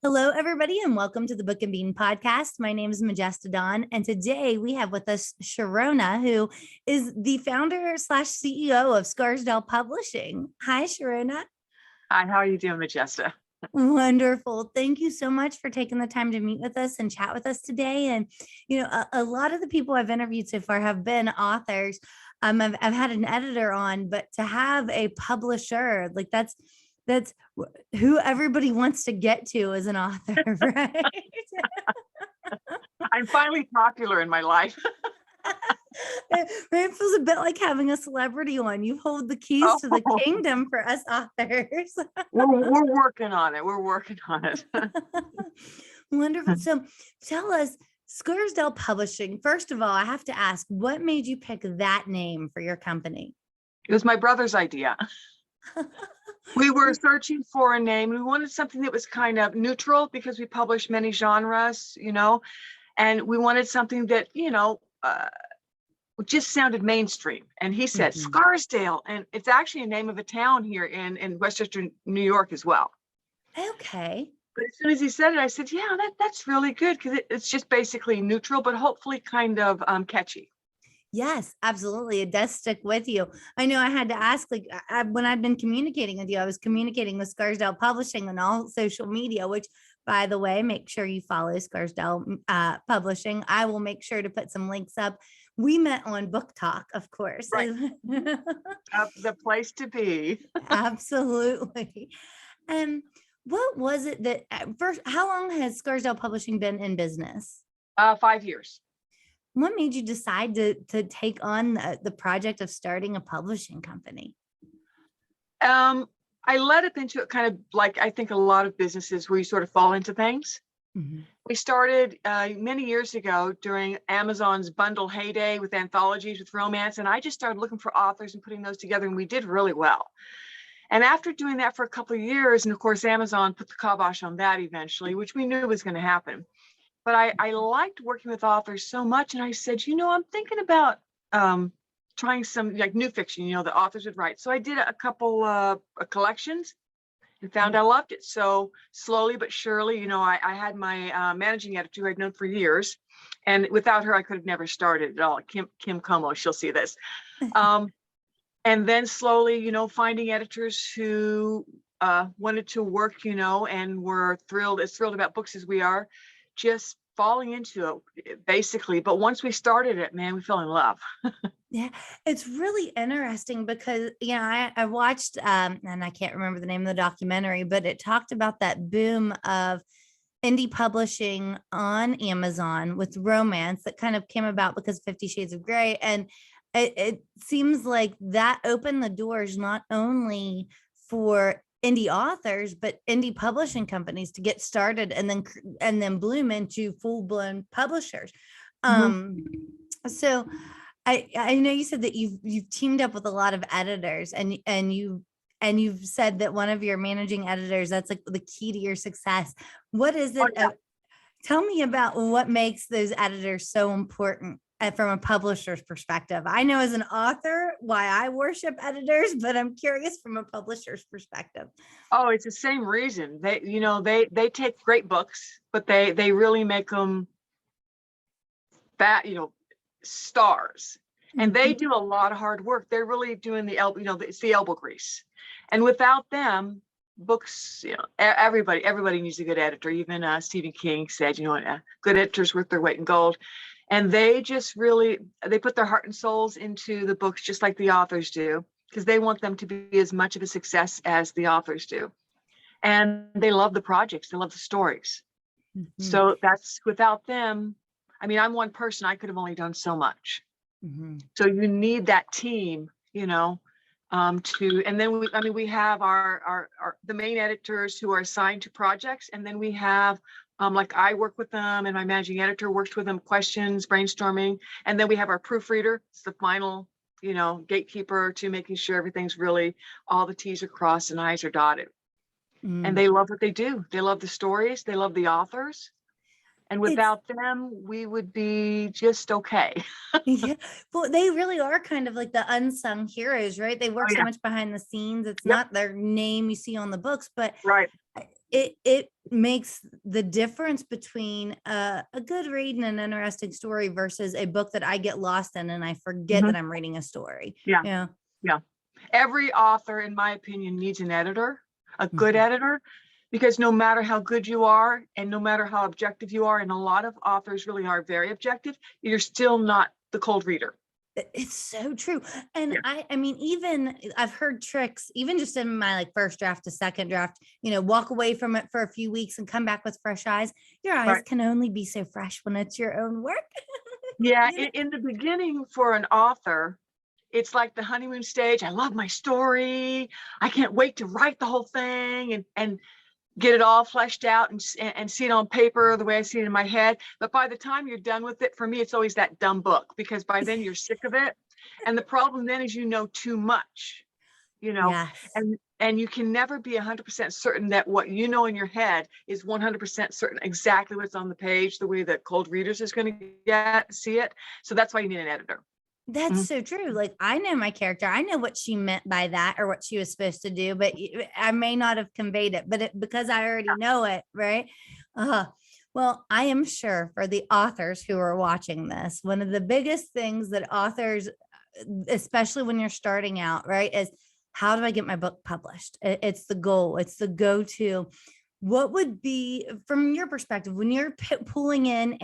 Hello, everybody, and welcome to the Book and Bean podcast. My name is Majesta Dawn, and today we have with us Sharona, who is the founder slash CEO of Scarsdale Publishing. Hi, Sharona. Hi, how are you doing, Majesta? Wonderful. Thank you so much for taking the time to meet with us and chat with us today. And, a lot of the people I've interviewed so far have been authors. I've had an editor on, but to have a publisher, like that's who everybody wants to get to as an author, right? I'm finally popular in my life. It feels a bit like having a celebrity on. You hold the keys to the kingdom for us authors. We're working on it. We're working on it. Wonderful. So tell us, Scarsdale Publishing, first of all, I have to ask, what made you pick that name for your company? It was my brother's idea. We were searching for a name. We wanted something that was kind of neutral because we publish many genres, and we wanted something that, just sounded mainstream. And he said, Scarsdale. And it's actually a name of a town here in Westchester, New York as well. Okay. But as soon as he said it, I said, yeah, that's really good because it's just basically neutral, but hopefully kind of catchy. Yes, absolutely. It does stick with you. I know I had to ask, when I've been communicating with you, I was communicating with Scarsdale Publishing on all social media, which, by the way, make sure you follow Scarsdale Publishing. I will make sure to put some links up. We met on Book Talk, of course. Right. The place to be. Absolutely. And what was it that first, how long has Scarsdale Publishing been in business? 5 years. What made you decide to take on the project of starting a publishing company? I led up into it kind of like I think a lot of businesses where you sort of fall into things. Mm-hmm. We started many years ago during Amazon's bundle heyday with anthologies with romance, and I just started looking for authors and putting those together, and we did really well. And after doing that for a couple of years, and of course Amazon put the kibosh on that eventually, which we knew was going to happen. But I liked working with authors so much. And I said, I'm thinking about trying some like new fiction, the authors would write. So I did a couple collections and found I loved it. So slowly but surely, I had my managing editor who I'd known for years. And without her, I could have never started at all. Kim Como, she'll see this. And then slowly, finding editors who wanted to work, and were as thrilled about books as we are. Just falling into it basically. But once we started it, man, we fell in love. Yeah, it's really interesting because, I watched, and I can't remember the name of the documentary, but it talked about that boom of indie publishing on Amazon with romance that kind of came about because 50 Shades of Grey. And it seems like that opened the doors not only for indie authors, but indie publishing companies to get started and then bloom into full-blown publishers. So I know you said that you've teamed up with a lot of editors and you've said that one of your managing editors, that's like the key to your success. What is it? Oh, yeah. Tell me about what makes those editors so important from a publisher's perspective. I know as an author why I worship editors, but I'm curious from a publisher's perspective. Oh, it's the same reason. They take great books, but they really make them stars. And they do a lot of hard work. They're really doing it's the elbow grease. And without them, books, everybody needs a good editor. Even Stephen King said, good editors worth their weight in gold. And they just they put their heart and souls into the books just like the authors do, because they want them to be as much of a success as the authors do. And they love the projects, they love the stories. So that's without them. I mean, I'm one person, I could have only done so much. So you need that team, and then we have our the main editors who are assigned to projects, and then we have like I work with them and my managing editor works with them, questions, brainstorming. And then we have our proofreader. It's the final, gatekeeper to making sure everything's really, all the T's are crossed and I's are dotted. And they love what they do. They love the stories. They love the authors. And without them, we would be just okay. Yeah. Well, they really are kind of like the unsung heroes, right? They work so much behind the sines. It's not their name you see on the books, but right. it makes the difference between a good read and an interesting story versus a book that I get lost in and I forget that Mhm. I'm reading a story. Yeah, Yeah. yeah. Every author, in my opinion, needs an editor, a good Mhm. editor, because no matter how good you are and no matter how objective you are, and a lot of authors really are very objective, you're still not the cold reader. It's so true. And Yeah, I mean, even I've heard tricks, even just in my like first draft to second draft, walk away from it for a few weeks and come back with fresh eyes. Your eyes right. can only be so fresh when it's your own work. Yeah, You know? in the beginning for an author, it's like the honeymoon stage. I love my story. I can't wait to write the whole thing and get it all fleshed out and see it on paper the way I see it in my head. But by the time you're done with it, for me, it's always that dumb book, because by then you're sick of it. And the problem then is you know too much, you know, Yes. and you can never be 100% certain that what you know in your head is 100% certain exactly what's on the page, the way that cold readers is going to get see it. So that's why you need an editor. That's Mhm. so true. Like I know my character. I know what she meant by that or what she was supposed to do, but I may not have conveyed it, but because I already know it, right? Uh, well, I am sure for the authors who are watching this, one of the biggest things that authors, especially when you're starting out, right, is how do I get my book published? It's the goal. It's the go-to. What would be, from your perspective, when you're pulling in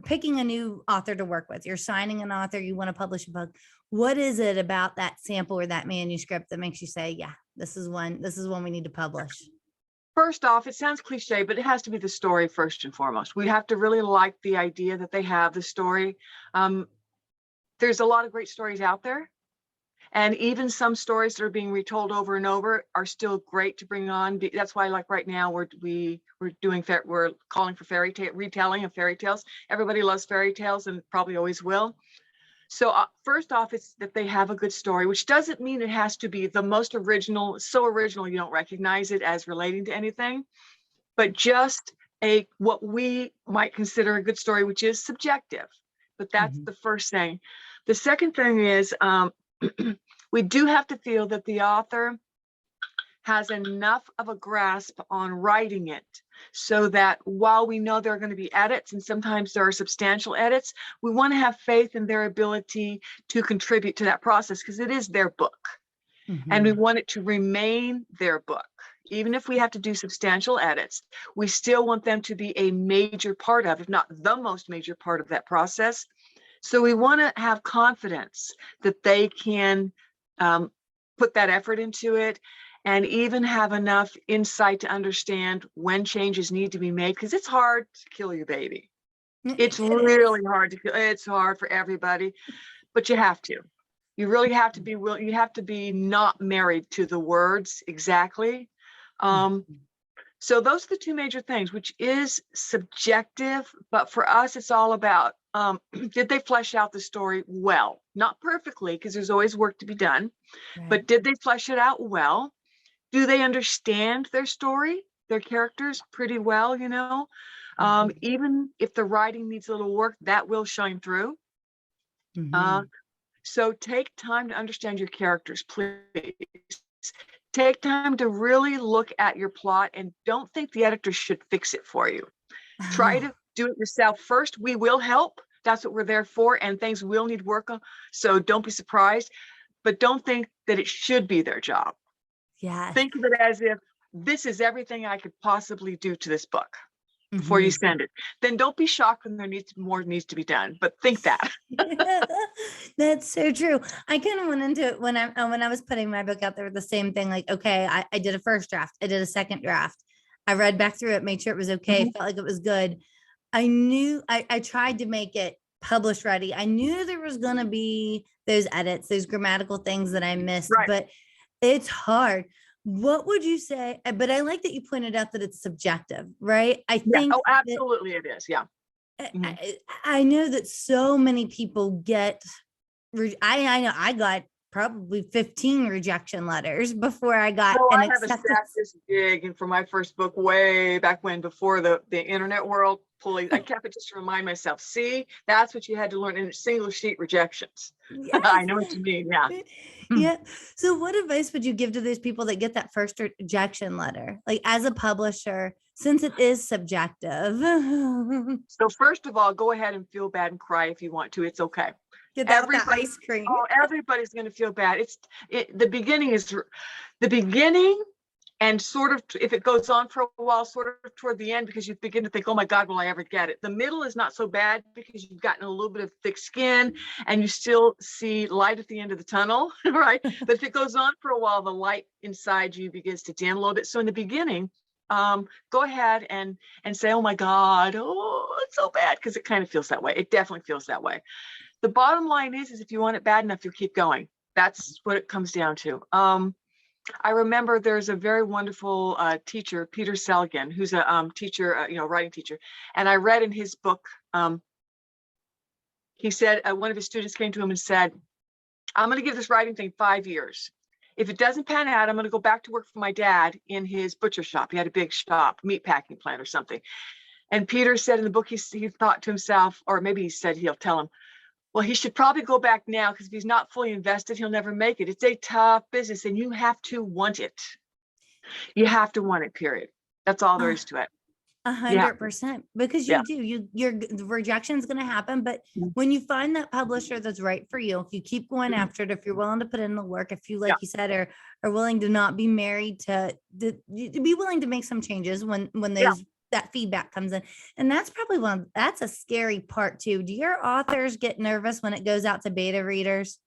picking a new author to work with, you're signing an author, you want to publish a book, what is it about that sample or that manuscript that makes you say, yeah, this is one we need to publish? First off, it sounds cliche, but it has to be the story first and foremost. We have to really like the idea that they have the story. Um, there's a lot of great stories out there. And even some stories that are being retold over and over are still great to bring on. That's why, like right now, we're calling for fairy tale retelling of fairy tales. Everybody loves fairy tales and probably always will. So first off, it's that they have a good story, which doesn't mean it has to be the most original, so original you don't recognize it as relating to anything, but just a what we might consider a good story, which is subjective. But that's Mhm. the first thing. The second thing is we do have to feel that the author has enough of a grasp on writing it so that while we know there are going to be edits and sometimes there are substantial edits, we want to have faith in their ability to contribute to that process because it is their book and we Mhm. want it to remain their book. Even if we have to do substantial edits, we still want them to be a major part of, if not the most major part of that process. So we want to have confidence that they can put that effort into it and even have enough insight to understand when changes need to be made, because it's hard to kill your baby. It's It is. really hard to kill. It's hard for everybody, but you have to. You really have to be willing. You have to be not married to the words exactly. Um, Mhm. so those are the two major things, which is subjective, but for us, it's all about did they flesh out the story well? Not perfectly, because there's always work to be done, Right. but did they flesh it out well? Do they understand their story, their characters pretty well, you know? Mhm. Even if the writing needs a little work, that will shine through. Uh, Mhm. so take time to understand your characters, please. Take time to really look at your plot and don't think the editor should fix it for you. Try to do it yourself first. We will help. That's what we're there for, and things will need work on. So don't be surprised, but don't think that it should be their job. Yes. Think of it as if this is everything I could possibly do to this book before you Mhm. send it. Then don't be shocked when more needs to be done, but think that. That's so true. I kind of went into it when I was putting my book out there, the same thing. Like, okay, I did a first draft, I did a second draft, I read back through it, made sure it was okay, Mhm. felt like it was good. I knew I tried to make it publish ready. I knew there was gonna be those edits, those grammatical things that I missed, Right. but it's hard. What would you say? But I like that you pointed out that it's subjective, right? I Yeah. think Oh, that absolutely it is. Yeah. I, Mhm. I I know that so many people get I know I got probably 15 rejection letters before I got Oh, an I have a stack acceptance. this big, and for my first book, way back when, before the internet world, I kept it just to remind myself. See, that's what you had to learn in single sheet rejections. Yes. I know what you mean. Yeah. Yeah. So what advice would you give to those people that get that first rejection letter? Like as a publisher, since it is subjective, So first of all, go ahead and feel bad and cry if you want to. It's okay. get that with the Everybody, ice cream. oh, everybody's going to feel bad. The beginning is the beginning, and sort of if it goes on for a while, sort of toward the end, because you begin to think, oh my God, will I ever get it? The middle is not so bad because you've gotten a little bit of thick skin and you still see light at the end of the tunnel, right? But if it goes on for a while, the light inside you begins to dim a little bit. So in the beginning, go ahead and say, oh my God, oh, it's so bad, because it kind of feels that way. It definitely feels that way. The bottom line is if you want it bad enough, you'll keep going. That's what it comes down to. I remember there's a very wonderful teacher, Peter Selgin, who's a teacher, writing teacher. And I read in his book, he said one of his students came to him and said, I'm going to give this writing thing 5 years. If it doesn't pan out, I'm going to go back to work for my dad in his butcher shop. He had a big shop, meat packing plant or something. And Peter said in the book, he thought to himself, or maybe he said he'll tell him, well, he should probably go back now, because if he's not fully invested, he'll never make it. It's a tough business and you have to want it. You have to want it, period. That's all there is to it. 100%, because the rejection is going to happen. But when you find that publisher that's right for you, if you keep going after it, if you're willing to put in the work, if you, like you said, are willing to not be married to be willing to make some changes when that feedback comes in. And that's probably that's a scary part too. Do your authors get nervous when it goes out to beta readers,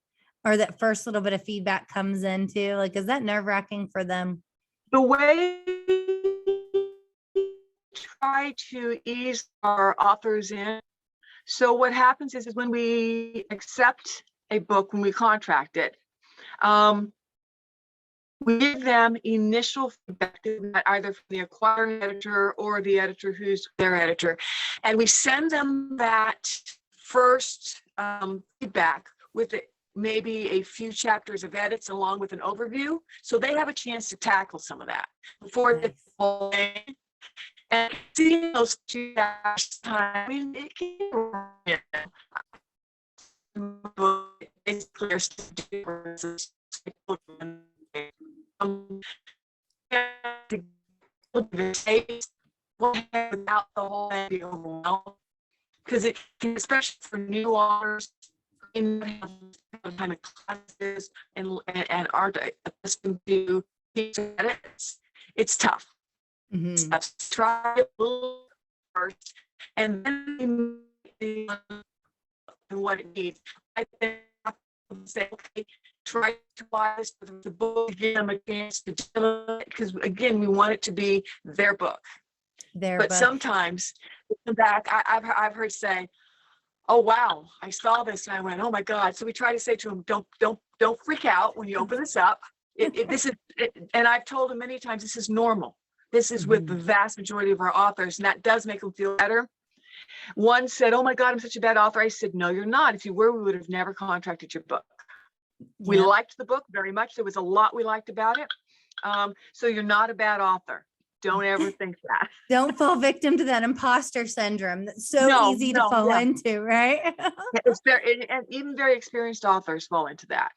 or that first little bit of feedback comes in too? Like, is that nerve-wracking for them? The way we try to ease our authors in. So what happens is when we accept a book, when we contract it, we give them initial feedback, either from the acquiring editor or the editor who's their editor. And we send them that first feedback with maybe a few chapters of edits along with an overview. So they have a chance to tackle some of that before the whole thing. And seeing those 2 hours time, I mean, it can, it's clear differences. Without the whole thing being overwhelmed, because it can, especially for new authors in kind of classes and aren't accustomed to edits, it's tough. It's tough. Try it a little first, and then what it needs. I think say, okay, try to buy this for the book, give them a chance to do it, because again, we want it to be their book. But sometimes come back, I've heard say, oh wow, I saw this and I went, oh my God. So we try to say to them, don't freak out when you open this up. And I've told them many times, this is normal. This is with the vast majority of our authors, and that does make them feel better. One said, oh my God, I'm such a bad author. I said, no, you're not. If you were, we would have never contracted your book. We liked the book very much. There was a lot we liked about it. So you're not a bad author. Don't ever think that. Don't fall victim to that imposter syndrome. That's so easy to fall into, right? It's very, and even very experienced authors fall into that,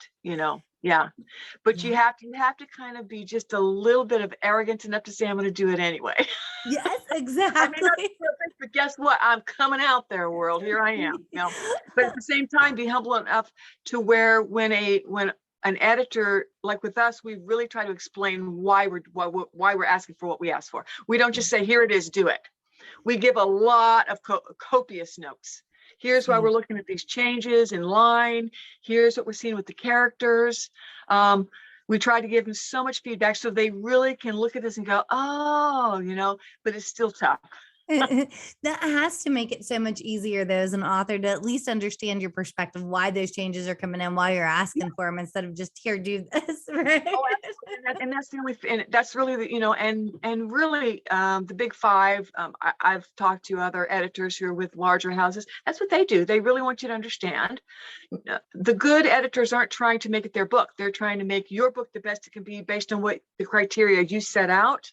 But you have to kind of be just a little bit of arrogant enough to say, I'm going to do it anyway. Yes, exactly. I mean, that's perfect, but guess what? I'm coming out there, world. Here I am. But at the same time, be humble enough to where when an editor, like with us, we really try to explain why we're asking for what we ask for. We don't just say, here it is, do it. We give a lot of copious notes. Here's why we're looking at these changes in line. Here's what we're seeing with the characters. We try to give them so much feedback so they really can look at this and go, oh, but it's still tough. That has to make it so much easier, though, as an author, to at least understand your perspective, why those changes are coming in, why you're asking for them, instead of just here, do this, right? and that's the only, and that's really the, and really, the big five, I've talked to other editors who are with larger houses. That's what they do. They really want you to understand. The good editors aren't trying to make it their book. They're trying to make your book the best it can be based on what the criteria you set out.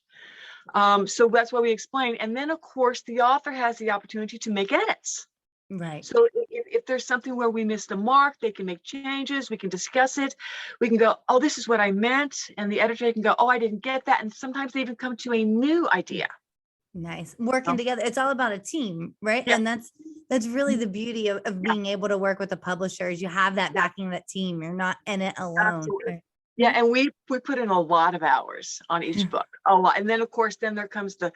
So that's why we explain. And then, of course, the author has the opportunity to make edits. Right. So if there's something where we missed the mark, they can make changes. We can discuss it. We can go, oh, this is what I meant. And the editor can go, oh, I didn't get that. And sometimes they even come to a new idea. Nice. Working together. It's all about a team, right? Yeah. And that's really the beauty of being able to work with a publisher is you have that backing, that team. You're not in it alone. Absolutely. Right? Yeah, and we put in a lot of hours on each book, a lot. And then, of course, then there comes the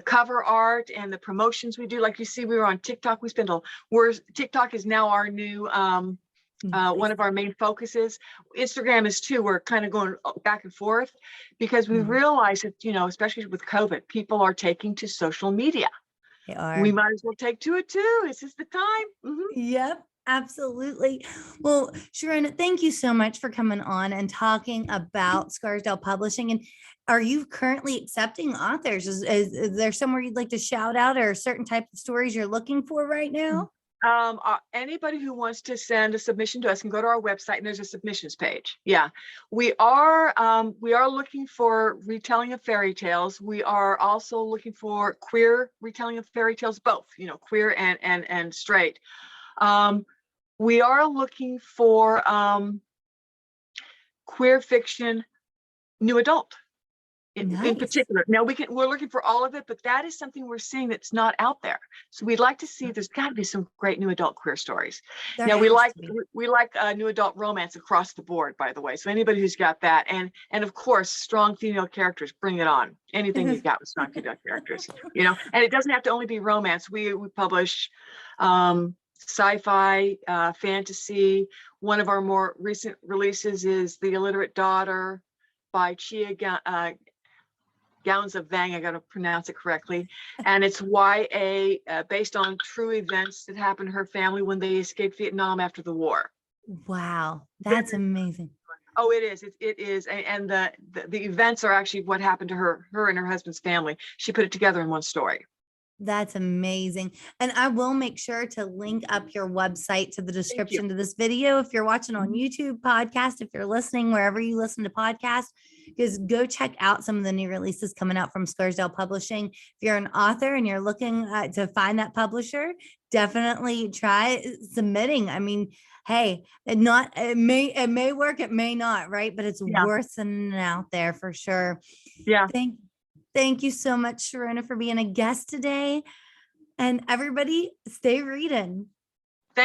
cover art and the promotions we do. Like you see, we were on TikTok. TikTok is now our new one of our main focuses. Instagram is too. We're kind of going back and forth because we realize that, especially with COVID, people are taking to social media. They are. We might as well take to it too. This is the time. Yep. Absolutely. Well, Sharona, thank you so much for coming on and talking about Scarsdale Publishing. And are you currently accepting authors? Is there somewhere you'd like to shout out or a certain type of stories you're looking for right now? Anybody who wants to send a submission to us can go to our website and there's a submissions page. Yeah, we are looking for retelling of fairy tales. We are also looking for queer retelling of fairy tales, both, queer and straight. We are looking for queer fiction, new adult in particular. Now we're looking for all of it, but that is something we're seeing that's not out there. So we'd like to see, there's got to be some great new adult queer stories. Now we like new adult romance across the board, by the way. So anybody who's got that, and of course, strong female characters, bring it on. Anything you've got with strong female characters, and it doesn't have to only be romance. We publish sci-fi, fantasy. One of our more recent releases is The Illiterate Daughter by Chia Gowns of Vang. I got to pronounce it correctly. And it's YA based on true events that happened to her family when they escaped Vietnam after the war. Wow, that's amazing. Oh, it is. It is. And the events are actually what happened to her and her husband's family. She put it together in one story. That's amazing. And I will make sure to link up your website to the description to this video. If you're watching on YouTube podcast, if you're listening, wherever you listen to podcasts, because go check out some of the new releases coming out from Scarsdale Publishing. If you're an author and you're looking to find that publisher, definitely try submitting. I mean, hey, it may work, it may not, right? But it's worth sending it out there for sure. Yeah. Thank you so much, Sharona, for being a guest today. And everybody, stay reading.